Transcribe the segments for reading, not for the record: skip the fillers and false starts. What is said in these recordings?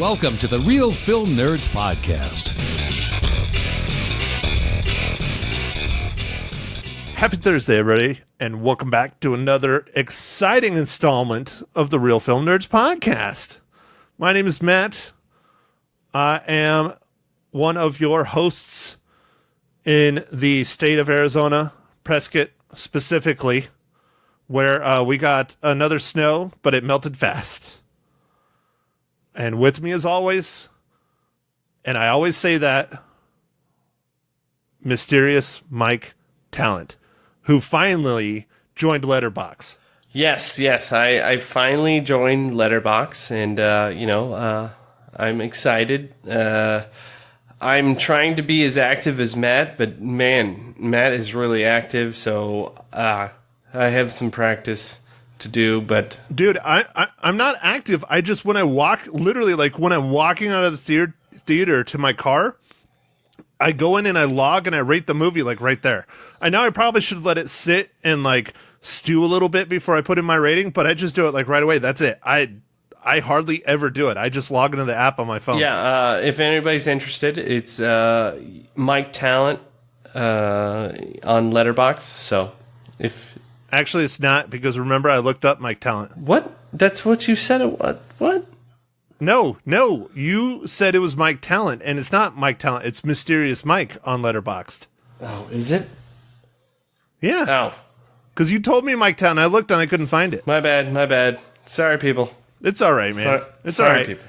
Welcome to the Real Film Nerds Podcast. Happy Thursday, everybody, and welcome back to another exciting installment of the Real Film Nerds Podcast. My name is Matt. I am one of your hosts in the state of Arizona, Prescott specifically, where we got another snow, but it melted fast. And with me, as always, and I always say that, mysterious Mike Talent, who finally joined Letterboxd. Yes, I finally joined Letterboxd, and I'm excited. I'm trying to be as active as Matt, but man, Matt is really active, so I have some practice to do. But dude, I'm not active. I just, when I walk, literally, like when I'm walking out of the theater to my car, I go in and I log and I rate the movie like right there. I know I probably should let it sit and like stew a little bit before I put in my rating, but I just do it like right away. That's it. I hardly ever do it. I just log into the app on my phone. Yeah, if anybody's interested, it's Mike Talent on Letterboxd. So if actually it's not, because remember I looked up Mike Talent. What? That's what you said. What? No, you said it was Mike Talent, and it's not Mike Talent. It's Mysterious Mike on Letterboxd. Oh, is it? Yeah. Oh. Because you told me Mike Talent. I looked and I couldn't find it. My bad. Sorry, people. It's all right, man. It's all right. People.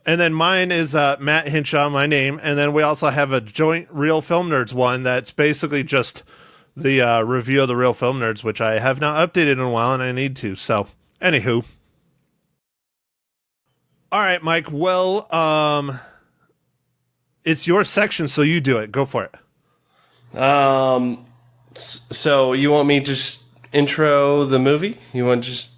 And then mine is Matt Hinshaw, my name. And then we also have a joint Real Film Nerds one that's basically just the review of the Real Film Nerds, which I have not updated in a while, and I need to. So, anywho. All right, Mike. Well, it's your section, so you do it. Go for it. So you want me to just intro the movie? You want just...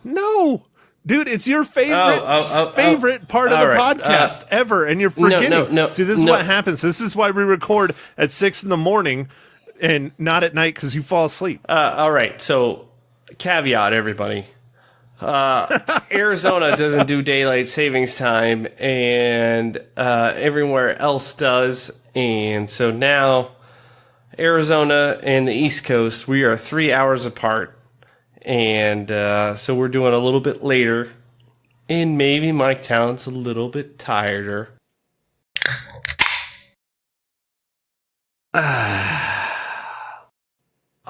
No. Dude, it's your favorite part of the podcast ever, and you're forgetting. No. See, this is what happens. This is why we record at 6 a.m. and not at night, because you fall asleep. All right, so caveat, everybody. Arizona doesn't do daylight savings time, and everywhere else does. And so now, Arizona and the East Coast, we are 3 hours apart. And so we're doing a little bit later. And maybe Mike Talent's a little bit tireder.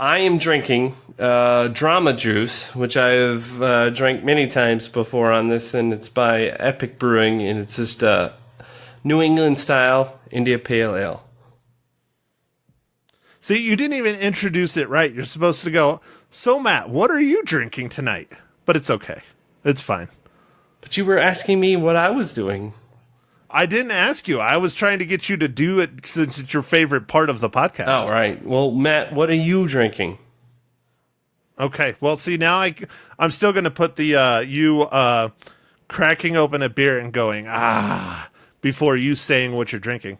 I am drinking drama juice, which I've drank many times before on this, and it's by Epic Brewing, and it's just New England style India Pale Ale. See, you didn't even introduce it right. You're supposed to go, so Matt, what are you drinking tonight? But it's okay. It's fine. But you were asking me what I was doing. I didn't ask you. I was trying to get you to do it since it's your favorite part of the podcast. Oh, right. Well, Matt, what are you drinking? Okay. Well, see, now I'm still going to put the you cracking open a beer and going, before you saying what you're drinking.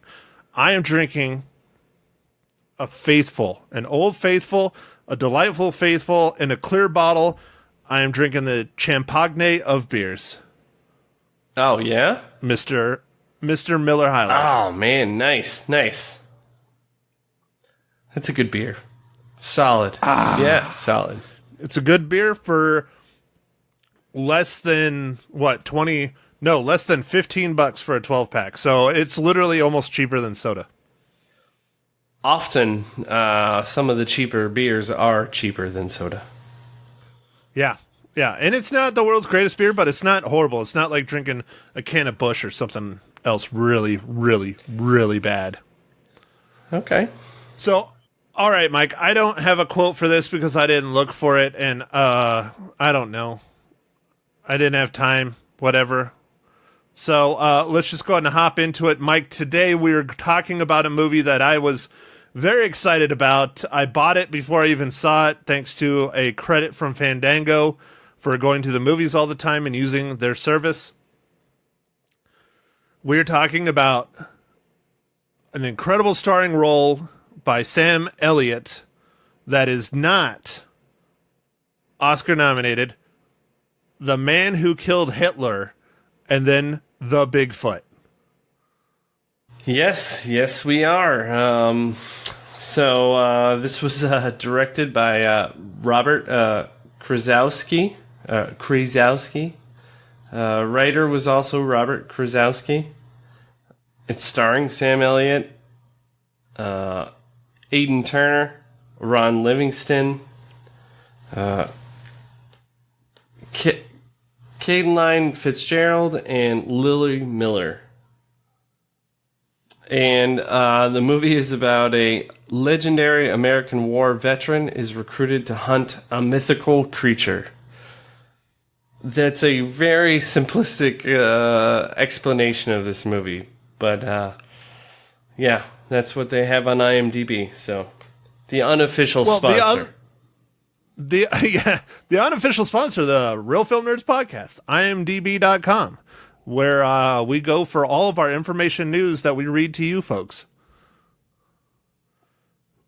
I am drinking an Old Faithful, a delightful Faithful, in a clear bottle. I am drinking the Champagne of beers. Oh, yeah? Mr. Miller High Life. Oh, man. Nice. That's a good beer. Solid. Yeah, solid. It's a good beer for less than, less than $15 for a 12-pack. So it's literally almost cheaper than soda. Often, some of the cheaper beers are cheaper than soda. Yeah. And it's not the world's greatest beer, but it's not horrible. It's not like drinking a can of Busch or something else really, really, really bad. Okay. So, all right, Mike, I don't have a quote for this because I didn't look for it, and I don't know. I didn't have time, whatever. So let's just go ahead and hop into it. Mike, today we were talking about a movie that I was very excited about. I bought it before I even saw it, thanks to a credit from Fandango for going to the movies all the time and using their service. We're talking about an incredible starring role by Sam Elliott that is not Oscar nominated. The Man Who Killed Hitler and then the Bigfoot. Yes, we are. This was directed by Robert Krasowski. Writer was also Robert Krasowski. It's starring Sam Elliott, Aidan Turner, Ron Livingston, Caitlin Fitzgerald, and Lily Miller. And the movie is about a legendary American war veteran is recruited to hunt a mythical creature. That's a very simplistic explanation of this movie. But, yeah, that's what they have on IMDb. So, the unofficial sponsor. The unofficial sponsor of the Real Film Nerds podcast, imdb.com, where we go for all of our information news that we read to you folks.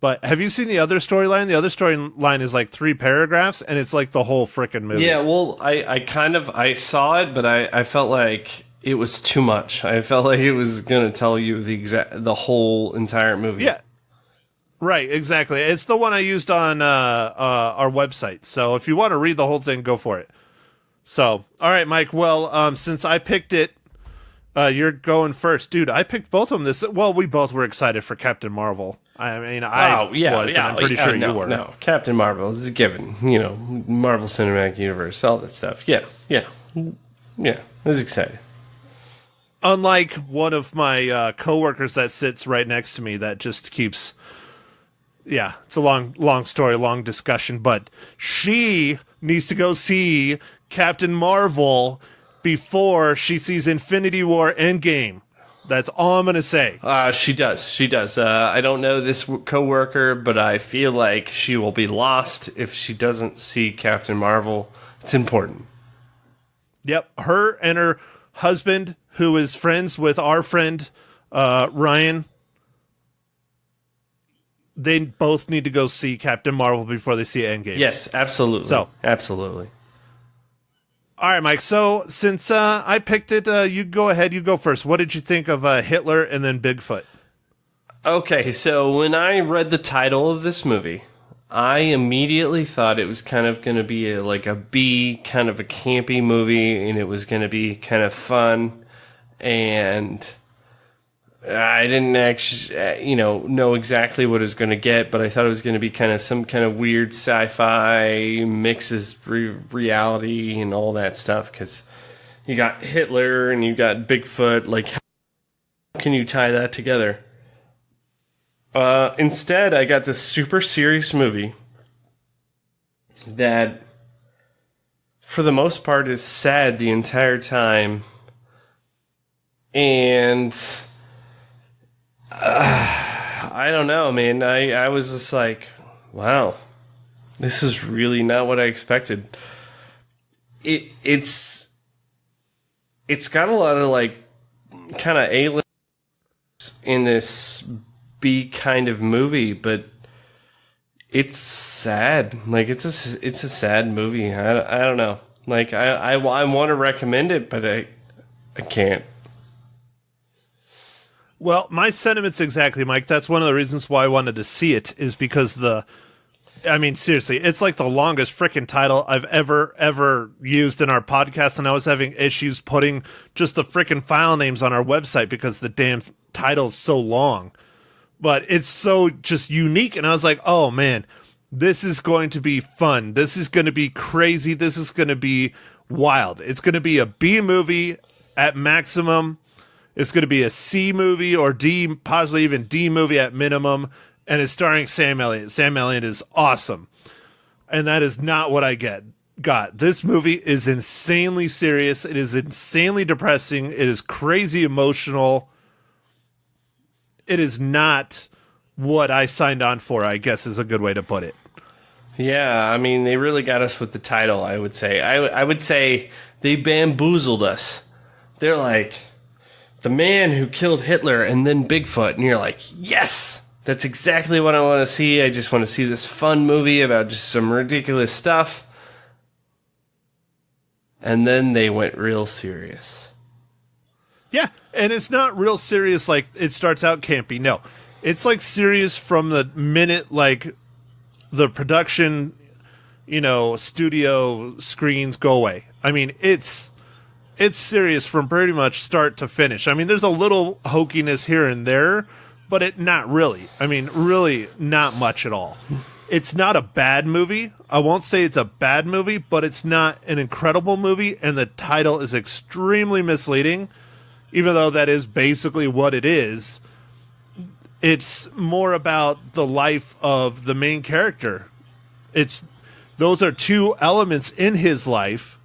But have you seen the other storyline? The other storyline is like 3 paragraphs, and it's like the whole frickin' movie. Yeah, well, I saw it, but I felt like it was too much. I felt like it was going to tell you the whole entire movie. Yeah. Right, exactly. It's the one I used on our website. So if you want to read the whole thing, go for it. So, all right, Mike. Well, since I picked it, you're going first. Dude, I picked both of them. Well, we both were excited for Captain Marvel. I mean, I was, and I'm pretty sure you were. No, Captain Marvel is a given. You know, Marvel Cinematic Universe, all that stuff. Yeah. I was excited. Unlike one of my coworkers that sits right next to me that just keeps... Yeah, it's a long story, long discussion, but she needs to go see Captain Marvel before she sees Infinity War Endgame. That's all I'm going to say. She does. I don't know this coworker, but I feel like she will be lost if she doesn't see Captain Marvel. It's important. Yep, her and her husband, who is friends with our friend Ryan, they both need to go see Captain Marvel before they see Endgame. Yes, absolutely. So, absolutely. All right, Mike. So since I picked it, you go ahead. You go first. What did you think of Hitler and then Bigfoot? Okay, so when I read the title of this movie, I immediately thought it was kind of going to be like a B, kind of a campy movie, and it was going to be kind of fun. And I didn't actually, know exactly what it was going to get, but I thought it was going to be kind of some kind of weird sci-fi mixes reality and all that stuff. Because you got Hitler and you got Bigfoot. Like, how can you tie that together? Instead, I got this super serious movie that, for the most part, is sad the entire time. And I don't know, man. I was just like, wow, this is really not what I expected. It's got a lot of like kind of A-list in this B kind of movie, but it's sad. Like it's a sad movie. I don't know. Like I want to recommend it, but I can't. Well, my sentiments exactly, Mike. That's one of the reasons why I wanted to see it, is because seriously, it's like the longest frickin' title I've ever used in our podcast, and I was having issues putting just the frickin' file names on our website because the damn title's so long. But it's so just unique, and I was like, oh man, this is going to be fun. This is going to be crazy. This is going to be wild. It's going to be a B movie at maximum. It's going to be a C movie or D, possibly even D movie at minimum, and it's starring Sam Elliott. Sam Elliott is awesome, and that is not what I got. This movie is insanely serious. It is insanely depressing. It is crazy emotional. It is not what I signed on for, I guess is a good way to put it. Yeah, I mean, they really got us with the title, I would say. I would say they bamboozled us. They're like, the man who killed Hitler and then Bigfoot. And you're like, yes, that's exactly what I want to see. I just want to see this fun movie about just some ridiculous stuff. And then they went real serious. Yeah, and it's not real serious like it starts out campy. No, it's like serious from the minute like the production, studio screens go away. I mean, it's serious from pretty much start to finish. I mean, there's a little hokiness here and there, but not really. I mean, really not much at all. It's not a bad movie. I won't say it's a bad movie, but it's not an incredible movie, and the title is extremely misleading, even though that is basically what it is. It's more about the life of the main character. Those are two elements in his life,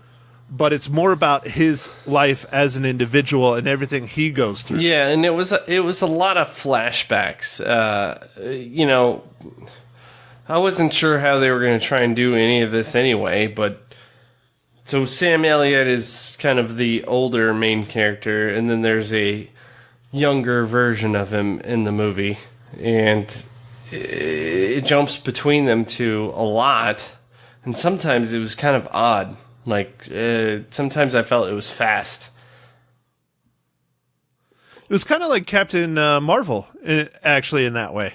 but it's more about his life as an individual and everything he goes through. Yeah, and it was a lot of flashbacks. I wasn't sure how they were going to try and do any of this anyway, but so Sam Elliott is kind of the older main character, and then there's a younger version of him in the movie, and it jumps between them two a lot, and sometimes it was kind of odd. Like, sometimes I felt it was fast. It was kind of like Captain Marvel, actually, in that way,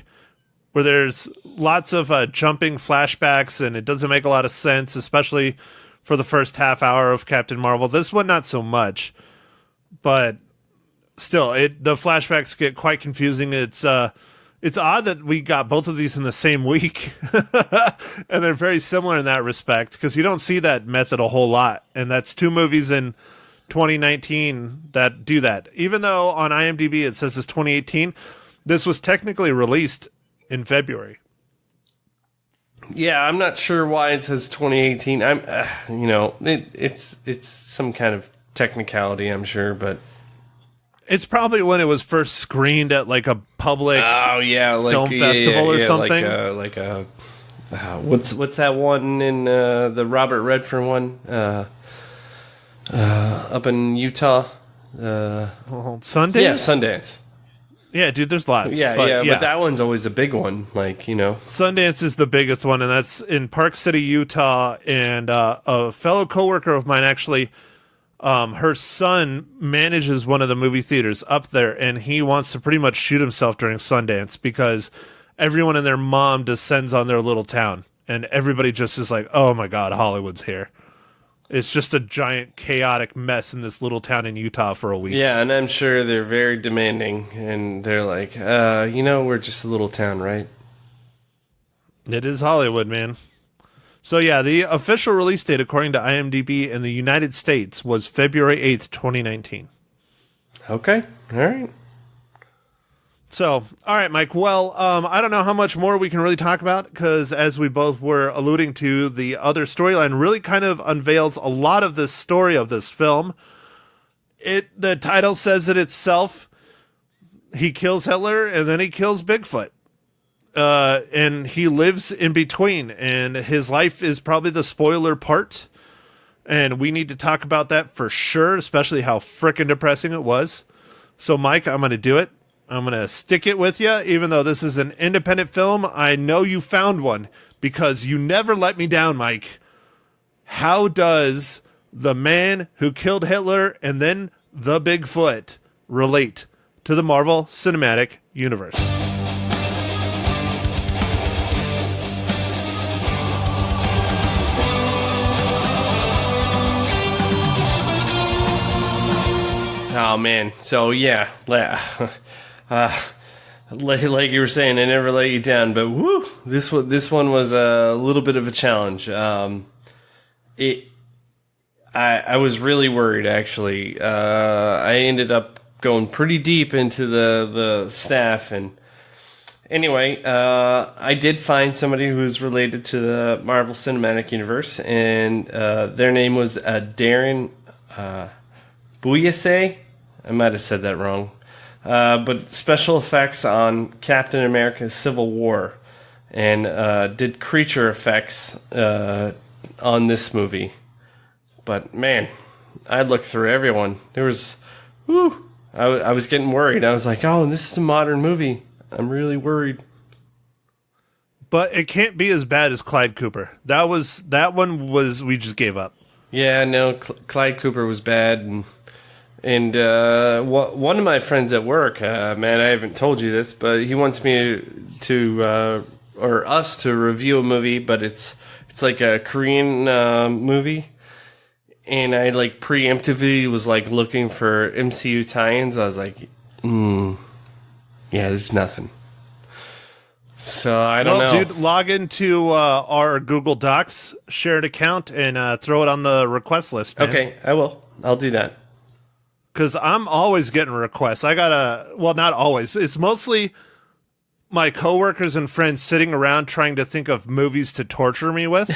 where there's lots of jumping flashbacks, and it doesn't make a lot of sense, especially for the first half hour of Captain Marvel. This one, not so much, but still, the flashbacks get quite confusing. It's odd that we got both of these in the same week, and they're very similar in that respect, because you don't see that method a whole lot, and that's two movies in 2019 that do that. Even though on IMDb it says it's 2018, this was technically released in February. Yeah, I'm not sure why it says 2018. It's some kind of technicality, I'm sure, but it's probably when it was first screened at like a public film festival or something. What's that one in the Robert Redford one up in Utah? Sundance? Yeah, Sundance. Yeah, dude, there's lots. But that one's always a big one. Sundance is the biggest one, and that's in Park City, Utah. And a fellow coworker of mine actually, her son manages one of the movie theaters up there, and he wants to pretty much shoot himself during Sundance because everyone and their mom descends on their little town, and everybody just is like, "Oh my God, Hollywood's here." It's just a giant chaotic mess in this little town in Utah for a week. Yeah, and I'm sure they're very demanding, and they're like, we're just a little town, right? It is Hollywood, man. So yeah, the official release date, according to IMDb in the United States, was February 8th, 2019. Okay, all right. So, all right, Mike. Well, I don't know how much more we can really talk about, because as we both were alluding to, the other storyline really kind of unveils a lot of the story of this film. The title says it itself. He kills Hitler, and then he kills Bigfoot. And he lives in between, and his life is probably the spoiler part. And we need to talk about that for sure, especially how frickin' depressing it was. So, Mike, I'm going to do it. I'm going to stick it with you, even though this is an independent film. I know you found one, because you never let me down, Mike. How does the man who killed Hitler and then the Bigfoot relate to the Marvel Cinematic Universe? Oh, man. So, yeah. Like you were saying, I never let you down, but woo, this one was a little bit of a challenge. I was really worried, actually. I ended up going pretty deep into the staff, and anyway, I did find somebody who's related to the Marvel Cinematic Universe, and their name was Darren Bouyase. I might have said that wrong. But special effects on Captain America Civil War, and did creature effects on this movie. But man, I looked through everyone. There was, I was getting worried. I was like, oh, this is a modern movie. I'm really worried. But it can't be as bad as Clyde Cooper. We just gave up. Yeah, no, Clyde Cooper was bad, and And one of my friends at work, man, I haven't told you this, but he wants me to or us to review a movie, but it's like a Korean movie. And I like preemptively was like looking for MCU tie-ins. I was like, yeah, there's nothing. So I don't know. Well, dude, log into our Google Docs shared account and throw it on the request list, man. Okay, I will. I'll do that. Because I'm always getting requests. I got well, not always. It's mostly my coworkers and friends sitting around trying to think of movies to torture me with.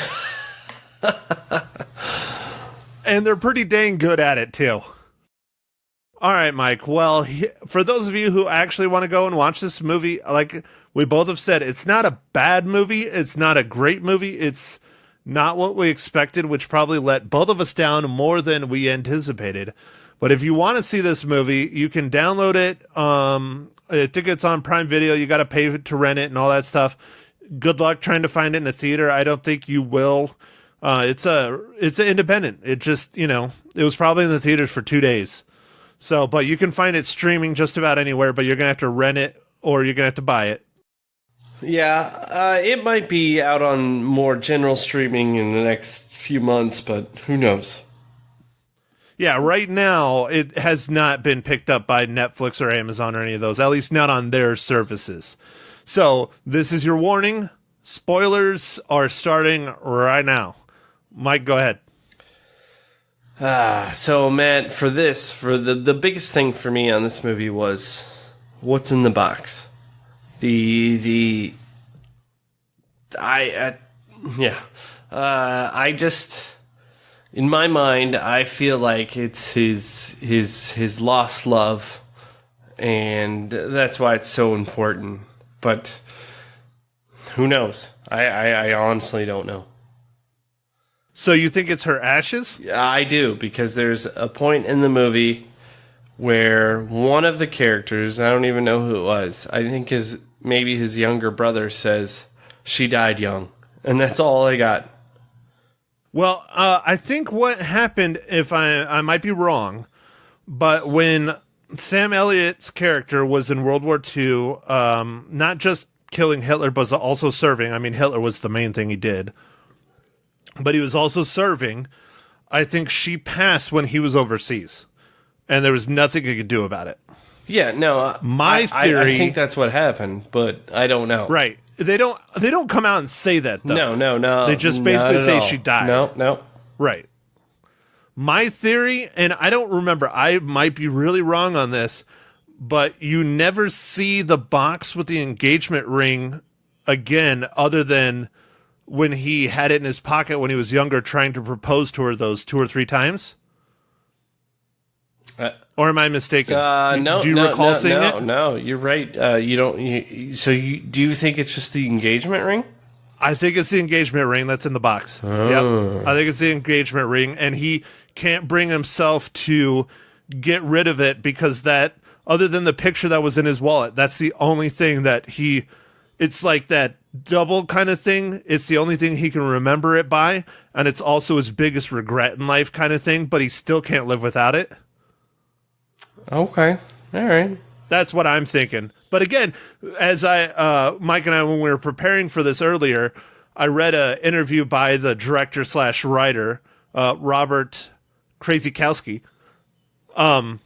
And they're pretty dang good at it, too. All right, Mike. Well, for those of you who actually want to go and watch this movie, like we both have said, it's not a bad movie. It's not a great movie. It's not what we expected, which probably let both of us down more than we anticipated. But if you want to see this movie, you can download it. I think it's on Prime Video. You got to pay to rent it and all that stuff. Good luck trying to find it in a theater. I don't think you will. It's an independent. It just, it was probably in the theaters for 2 days. So, but you can find it streaming just about anywhere, but you're going to have to rent it or you're going to have to buy it. Yeah, it might be out on more general streaming in the next few months, but who knows? Yeah, right now, it has not been picked up by Netflix or Amazon or any of those, at least not on their services. So, this is your warning. Spoilers are starting right now. Mike, go ahead. So, Matt, for the biggest thing for me on this movie was what's in the box. I just... In my mind, I feel like it's his lost love, and that's why it's so important. But who knows? I honestly don't know. So you think it's her ashes? Yeah, I do, because there's a point in the movie where one of the characters, I don't even know who it was, I think maybe his younger brother says, she died young. And that's all I got. Well, I think what happened, if I might be wrong, but when Sam Elliott's character was in World War II, not just killing Hitler, but also serving. I mean, Hitler was the main thing he did. But he was also serving. I think she passed when he was overseas. And there was nothing he could do about it. Yeah, no. My theory... I think that's what happened, but I don't know. Right. They don't come out and say that, though. No. They just basically say she died. No. Right. My theory, and I don't remember, I might be really wrong on this, but you never see the box with the engagement ring again, other than when he had it in his pocket when he was younger trying to propose to her those 2 or 3 times. Or am I mistaken? No. Do you recall seeing it? No, you're right. You don't. Do you think it's just the engagement ring? I think it's the engagement ring that's in the box. Oh. Yep. I think it's the engagement ring, and he can't bring himself to get rid of it because that, other than the picture that was in his wallet, that's the only thing that it's like that double kind of thing. It's the only thing he can remember it by, and it's also his biggest regret in life kind of thing, but he still can't live without it. Okay. All right. That's what I'm thinking. But again, as Mike and I, when we were preparing for this earlier, I read an interview by the director/writer, Robert Krasikowski. And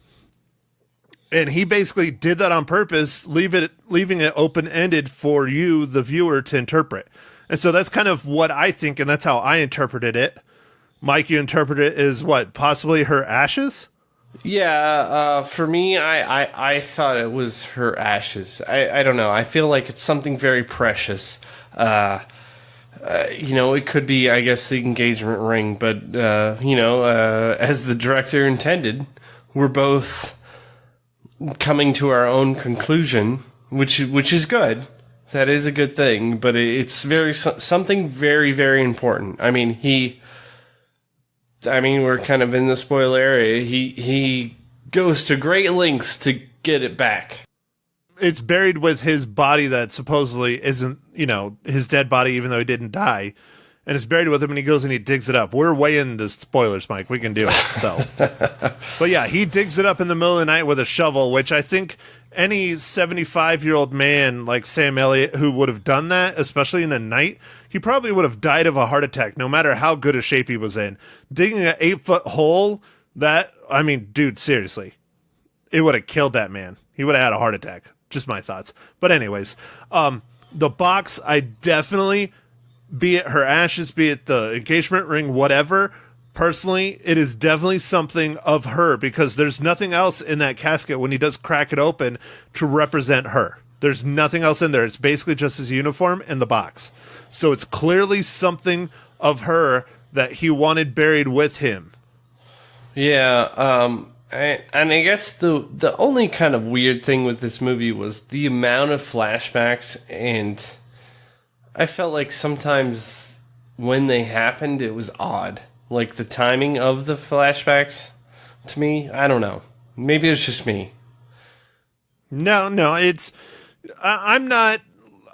he basically did that on purpose, leaving it open-ended for you, the viewer, to interpret. And so that's kind of what I think, and that's how I interpreted it. Mike, you interpreted it as what? Possibly her ashes? Yeah, for me, I thought it was her ashes. I don't know. I feel like it's something very precious. It could be, I guess, the engagement ring, but, as the director intended, we're both coming to our own conclusion, which is good. That is a good thing, but it's something very, very important. I mean, we're kind of in the spoiler area. He goes to great lengths to get it back. It's buried with his body that supposedly isn't, his dead body, even though he didn't die. and it's buried with him, and he goes and he digs it up. We're way into spoilers, Mike. We can do it. So, but yeah, he digs it up in the middle of the night with a shovel, which I think any 75-year-old man like Sam Elliott who would have done that, especially in the night, he probably would have died of a heart attack, no matter how good a shape he was in. Digging an 8-foot hole, dude, seriously, it would have killed that man. He would have had a heart attack. Just my thoughts. But anyways, the box, I definitely, be it her ashes, be it the engagement ring, whatever, personally, it is definitely something of her, because there's nothing else in that casket when he does crack it open to represent her. There's nothing else in there. It's basically just his uniform and the box. So it's clearly something of her that he wanted buried with him. Yeah, and I guess the only kind of weird thing with this movie was the amount of flashbacks, and I felt like sometimes when they happened, it was odd. Like the timing of the flashbacks, to me, I don't know. Maybe it's just me. No, it's... I'm not...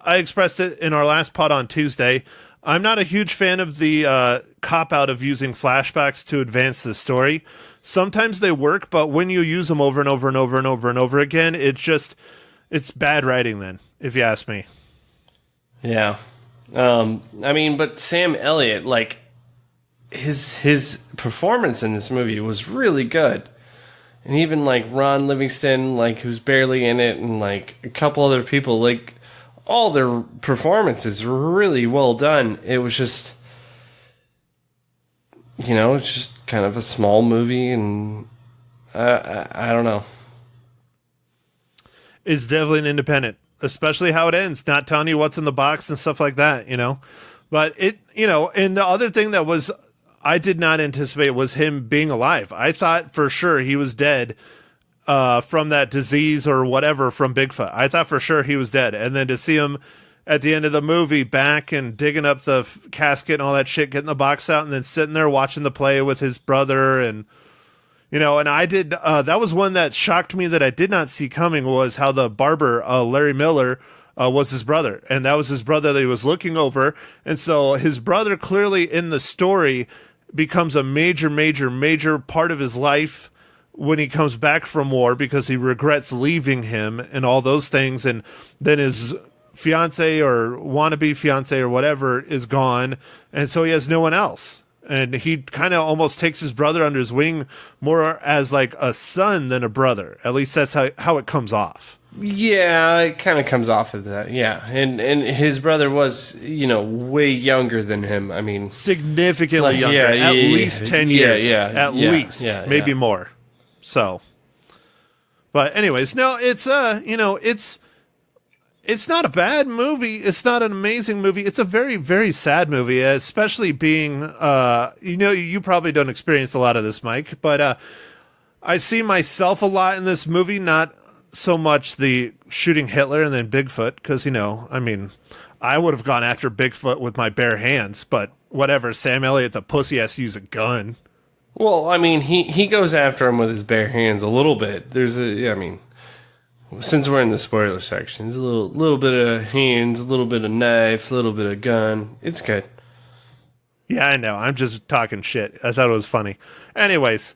I expressed it in our last pod on Tuesday. I'm not a huge fan of the cop-out of using flashbacks to advance the story. Sometimes they work, but when you use them over and over and over and over and over again, it's bad writing then, if you ask me. Yeah. But Sam Elliott, like, his performance in this movie was really good. And even, like, Ron Livingston, like, who's barely in it, and, like, a couple other people, like, all their performances were really well done. It was just, it's just kind of a small movie, and I don't know. It's definitely an independent, especially how it ends, not telling you what's in the box and stuff like that, But and the other thing that was, I did not anticipate was him being alive. I thought for sure he was dead from that disease or whatever from Bigfoot. I thought for sure he was dead. And then to see him at the end of the movie back and digging up the casket and all that shit, getting the box out and then sitting there watching the play with his brother. And, and I did, that was one that shocked me that I did not see coming, was how the barber, Larry Miller, was his brother. And that was his brother that he was looking over. And so his brother clearly in the story becomes a major, major, major part of his life when he comes back from war, because he regrets leaving him and all those things. And then his fiance or wannabe fiance or whatever is gone. And so he has no one else. And he kind of almost takes his brother under his wing more as like a son than a brother. At least that's how it comes off. Yeah, it kind of comes off of that. Yeah. And his brother was, way younger than him. I mean, significantly younger, at least 10 years. At least, maybe more. So, but anyways, no, it's it's not a bad movie. It's not an amazing movie. It's a very, very sad movie, especially being, you probably don't experience a lot of this, Mike, but I see myself a lot in this movie, not so much the shooting Hitler and then Bigfoot, because, I would have gone after Bigfoot with my bare hands, but whatever, Sam Elliott, the pussy, has to use a gun. Well, he goes after him with his bare hands a little bit. Since we're in the spoiler section, there's a little bit of hands, a little bit of knife, a little bit of gun. It's good. Yeah, I know. I'm just talking shit. I thought it was funny. Anyways,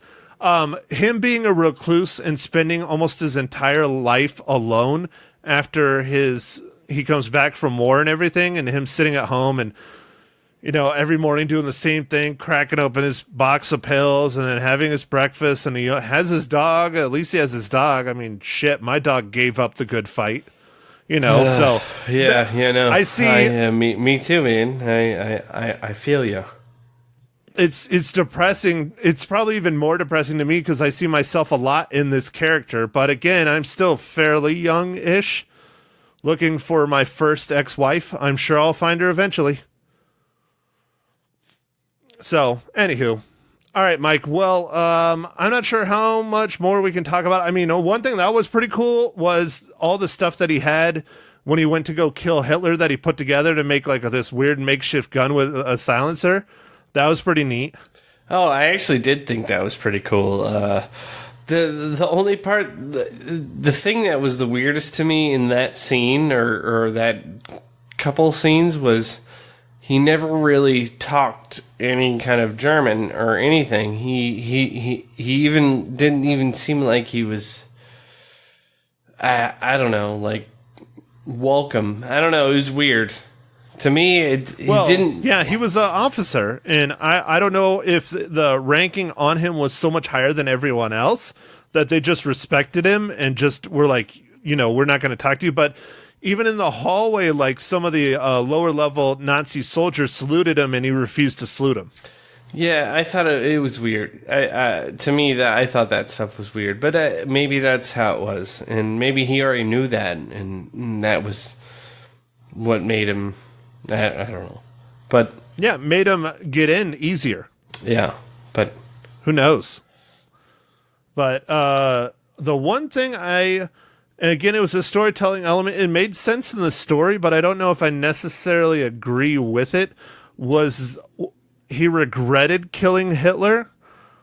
him being a recluse and spending almost his entire life alone after he comes back from war and everything, and him sitting at home and, every morning doing the same thing, cracking open his box of pills and then having his breakfast, and he has his dog. At least he has his dog. Shit, my dog gave up the good fight, so. No. I see. Me too, man. I feel you. It's depressing. It's probably even more depressing to me because I see myself a lot in this character. But again, I'm still fairly young-ish, looking for my first ex-wife. I'm sure I'll find her eventually. So, anywho. All right, Mike. Well, I'm not sure how much more we can talk about. One thing that was pretty cool was all the stuff that he had when he went to go kill Hitler that he put together to make like this weird makeshift gun with a silencer. That was pretty neat. Oh, I actually did think that was pretty cool. The only part, the thing that was the weirdest to me in that scene or that couple scenes was he never really talked any kind of German or anything. He even didn't even seem like he was, I don't know, like, welcome. I don't know. It was weird. To me, he didn't... Yeah, he was an officer, and I don't know if the ranking on him was so much higher than everyone else that they just respected him and just were like, we're not going to talk to you. But even in the hallway, like, some of the lower-level Nazi soldiers saluted him, and he refused to salute him. Yeah, I thought it was weird. To me, I thought that stuff was weird. But maybe that's how it was. And maybe he already knew that, and that was what made him... I don't know. But... Yeah, made him get in easier. Yeah, but... Who knows? But the one thing and again, it was a storytelling element. It made sense in the story, but I don't know if I necessarily agree with it, was he regretted killing Hitler,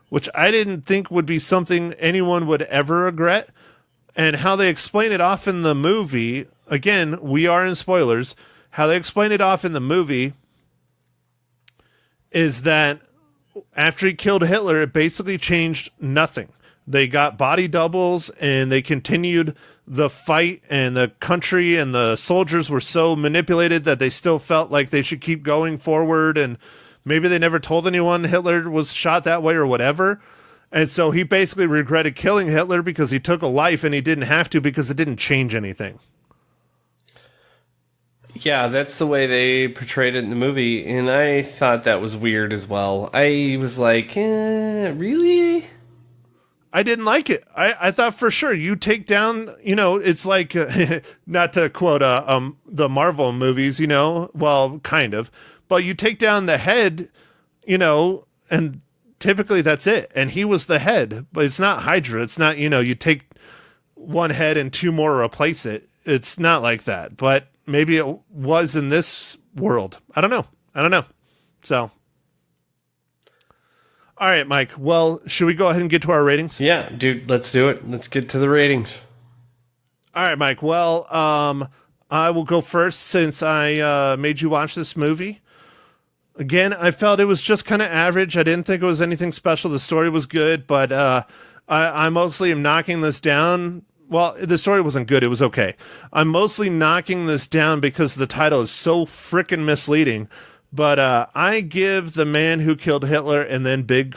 which I didn't think would be something anyone would ever regret. And how they explain it off in the movie, again, we are in spoilers, how they explain it off in the movie is that after he killed Hitler, it basically changed nothing. They got body doubles and they continued the fight, and the country and the soldiers were so manipulated that they still felt like they should keep going forward, and maybe they never told anyone Hitler was shot that way or whatever. And so he basically regretted killing Hitler because he took a life and he didn't have to because it didn't change anything. Yeah, that's the way they portrayed it in the movie, and I thought that was weird as well. I was like, really? I didn't like it. I thought for sure you take down, it's like, not to quote the Marvel movies, well, kind of, but you take down the head, and typically that's it. And he was the head, but it's not Hydra. It's not, you take one head and two more replace it. It's not like that, but maybe it was in this world. I don't know. So, all right, Mike. Well, should we go ahead and get to our ratings? Yeah, dude, let's do it. Let's get to the ratings. All right, Mike. Well, I will go first since I made you watch this movie. Again, I felt it was just kind of average. I didn't think it was anything special. The story was good, but I mostly am knocking this down. Well, the story wasn't good. It was okay. I'm mostly knocking this down because the title is so freaking misleading. But I give The Man Who Killed Hitler and then the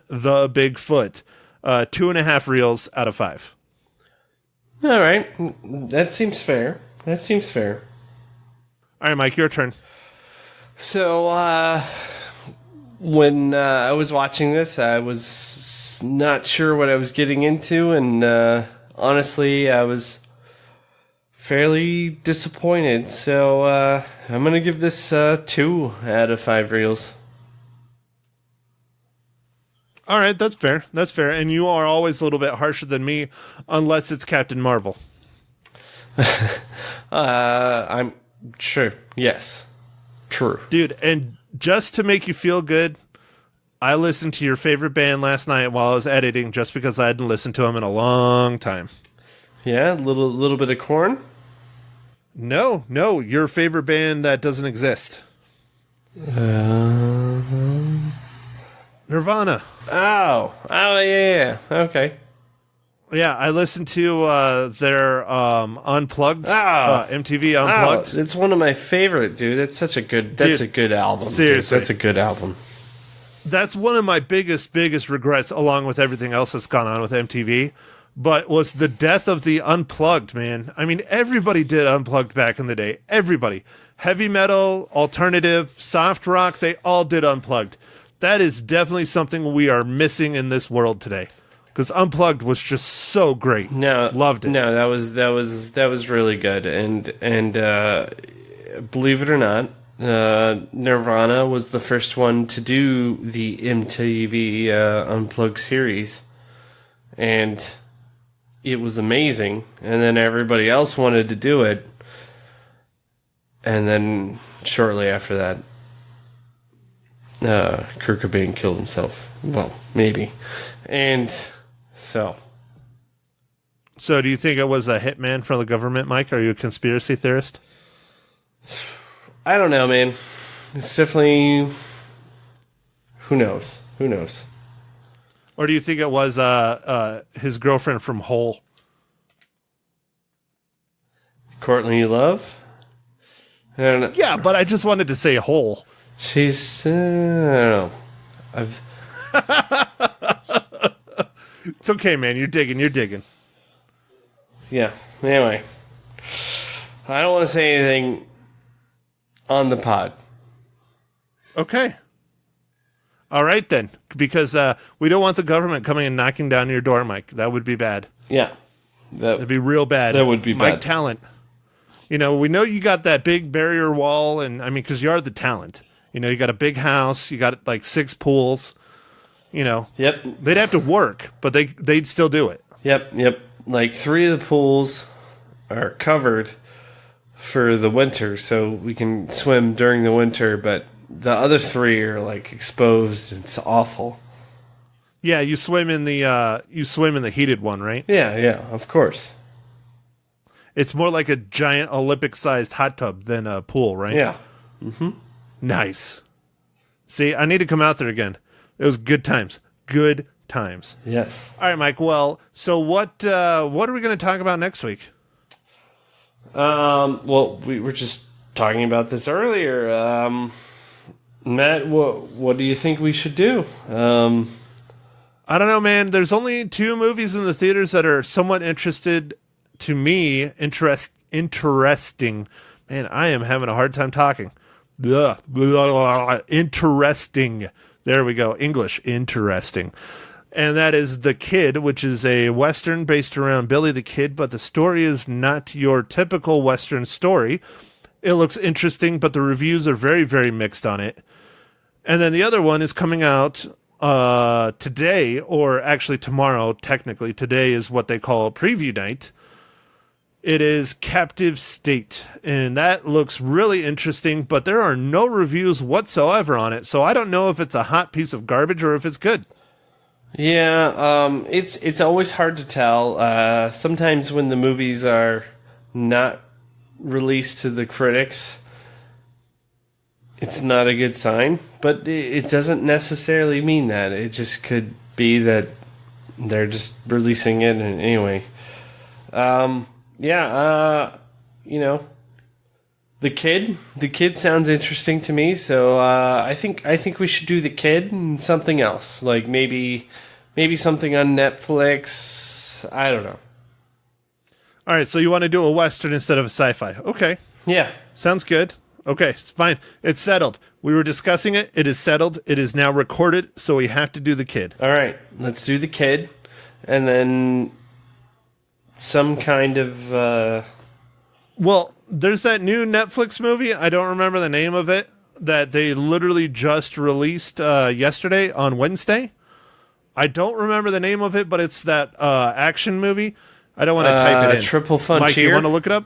Bigfoot 2.5 reels out of 5. All right. That seems fair. All right, Mike, your turn. So, when I was watching this, I was not sure what I was getting into, and honestly, I was fairly disappointed. So, I'm going to give this 2 out of 5 reels. All right, that's fair. And you are always a little bit harsher than me, unless it's Captain Marvel. I'm sure. Yes. True. Dude, and just to make you feel good, I listened to your favorite band last night while I was editing just because I hadn't listened to them in a long time. Yeah, a little bit of Korn? No, your favorite band that doesn't exist. Nirvana. Oh, yeah. Okay. Yeah, I listened to their Unplugged, MTV Unplugged. It's one of my favorite, dude. That's a good album. Seriously. Dude. That's a good album. That's one of my biggest regrets, along with everything else that's gone on with MTV, but was the death of the Unplugged, man. I mean, everybody did Unplugged back in the day. Everybody. Heavy metal, alternative, soft rock, they all did Unplugged. That is definitely something we are missing in this world today. Because Unplugged was just so great. No, loved it. No, that was really good. And believe it or not, Nirvana was the first one to do the MTV Unplugged series, and it was amazing. And then everybody else wanted to do it, and then shortly after that, Kurt Cobain killed himself. Well, maybe, and. So do you think it was a hitman from the government, Mike? Are you a conspiracy theorist? I don't know, man. It's definitely... Who knows? Who knows? Or do you think it was his girlfriend from Hole? Courtney Love? I don't know. Yeah, but I just wanted to say Hole. She's... I don't know. It's okay, man. You're digging. Yeah. Anyway. I don't want to say anything on the pod. Okay. All right, then. Because we don't want the government coming and knocking down your door, Mike. That would be bad. Yeah. That'd be real bad. That would be Mike bad. Talent. We know you got that big barrier wall, and I mean, because you are the talent. You got a big house. You got like 6 pools. Yep. They'd have to work, but they'd still do it. Yep. Like 3 of the pools are covered for the winter, so we can swim during the winter, but the other 3 are like exposed, and it's awful. Yeah, you swim in the heated one, right? Yeah, of course. It's more like a giant Olympic-sized hot tub than a pool, right? Yeah. Nice. See, I need to come out there again. It was good times. Good times. Yes. All right, Mike. Well, so what are we going to talk about next week? Well, we were just talking about this earlier. Matt, what do you think we should do? I don't know, man. There's only 2 movies in the theaters that are somewhat interesting. Man, I am having a hard time talking. Interesting. There we go. English. Interesting. And that is The Kid, which is a Western based around Billy the Kid, but the story is not your typical Western story. It looks interesting, but the reviews are very, very mixed on it. And then the other one is coming out today, or actually tomorrow, technically. Today is what they call preview night. It is Captive State, and that looks really interesting, but there are no reviews whatsoever on it, so I don't know if it's a hot piece of garbage or if it's good. Yeah, it's always hard to tell. Sometimes when the movies are not released to the critics, it's not a good sign, but it doesn't necessarily mean that. It just could be that they're just releasing it, and anyway. The Kid sounds interesting to me, so I think we should do The Kid and something else, like maybe something on Netflix. I don't know. All right, so you want to do a Western instead of a sci-fi. Okay. Yeah. Sounds good. Okay, it's fine. It's settled. We were discussing it. It is settled. It is now recorded, so we have to do The Kid. All right, let's do The Kid, and then some kind of... Well, there's that new Netflix movie. I don't remember the name of it, that they literally just released yesterday on Wednesday. I don't remember the name of it, but it's that action movie. I don't want to type it in. Triple Frontier. Mike, you want to look it up?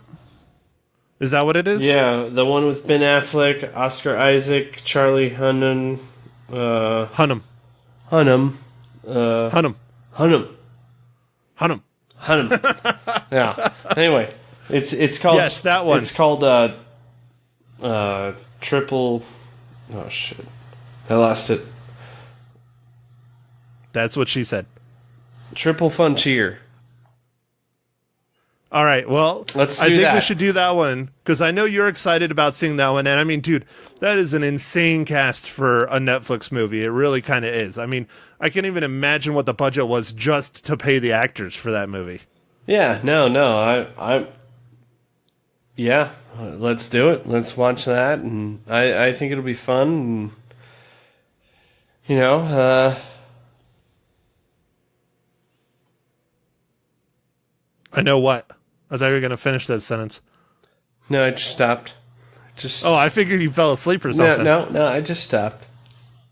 Is that what it is? Yeah, the one with Ben Affleck, Oscar Isaac, Charlie Hunnam. Hunnam. Yeah. Anyway, it's called... Yes, that one. It's called Triple... Oh, shit. I lost it. That's what she said. Triple Frontier. All right, well, Let's do I think that. we should do that one, because I know you're excited about seeing that one. And I mean, dude, that is an insane cast for a Netflix movie. It really kind of is. I mean, I can't even imagine what the budget was just to pay the actors for that movie. Yeah, no, yeah, let's do it. Let's watch that, and I think it'll be fun. And, I know what. I thought you were going to finish that sentence. no, I just stopped. Oh, I figured you fell asleep or something. No, I just stopped.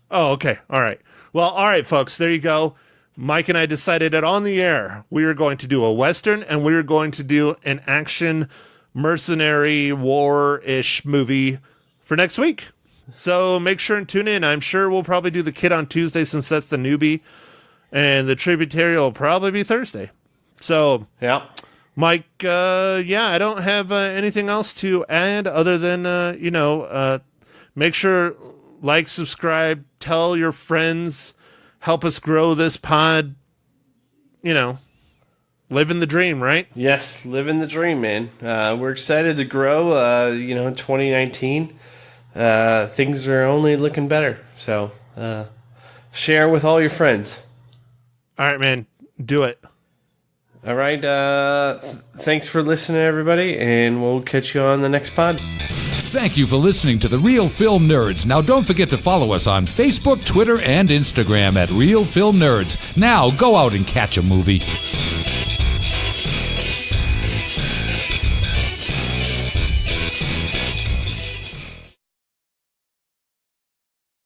Oh, okay. All right. Well, all right, folks. There you go. Mike and I decided that on the air, we are going to do a Western and we are going to do an action mercenary war-ish movie for next week. So make sure and tune in. I'm sure we'll probably do The Kid on Tuesday since that's the newbie. And the tributary will probably be Thursday. So, Yeah. Mike, I don't have anything else to add other than, Make sure, like, subscribe, tell your friends, help us grow this pod. You know, living the dream, right? Yes, living the dream, man. We're excited to grow. In 2019, things are only looking better. So share with all your friends. All right, man. Do it. All right. Thanks for listening, everybody, and we'll catch you on the next pod. Thank you for listening to The Real Film Nerds. Now, don't forget to follow us on Facebook, Twitter, and Instagram at Real Film Nerds. Now, go out and catch a movie.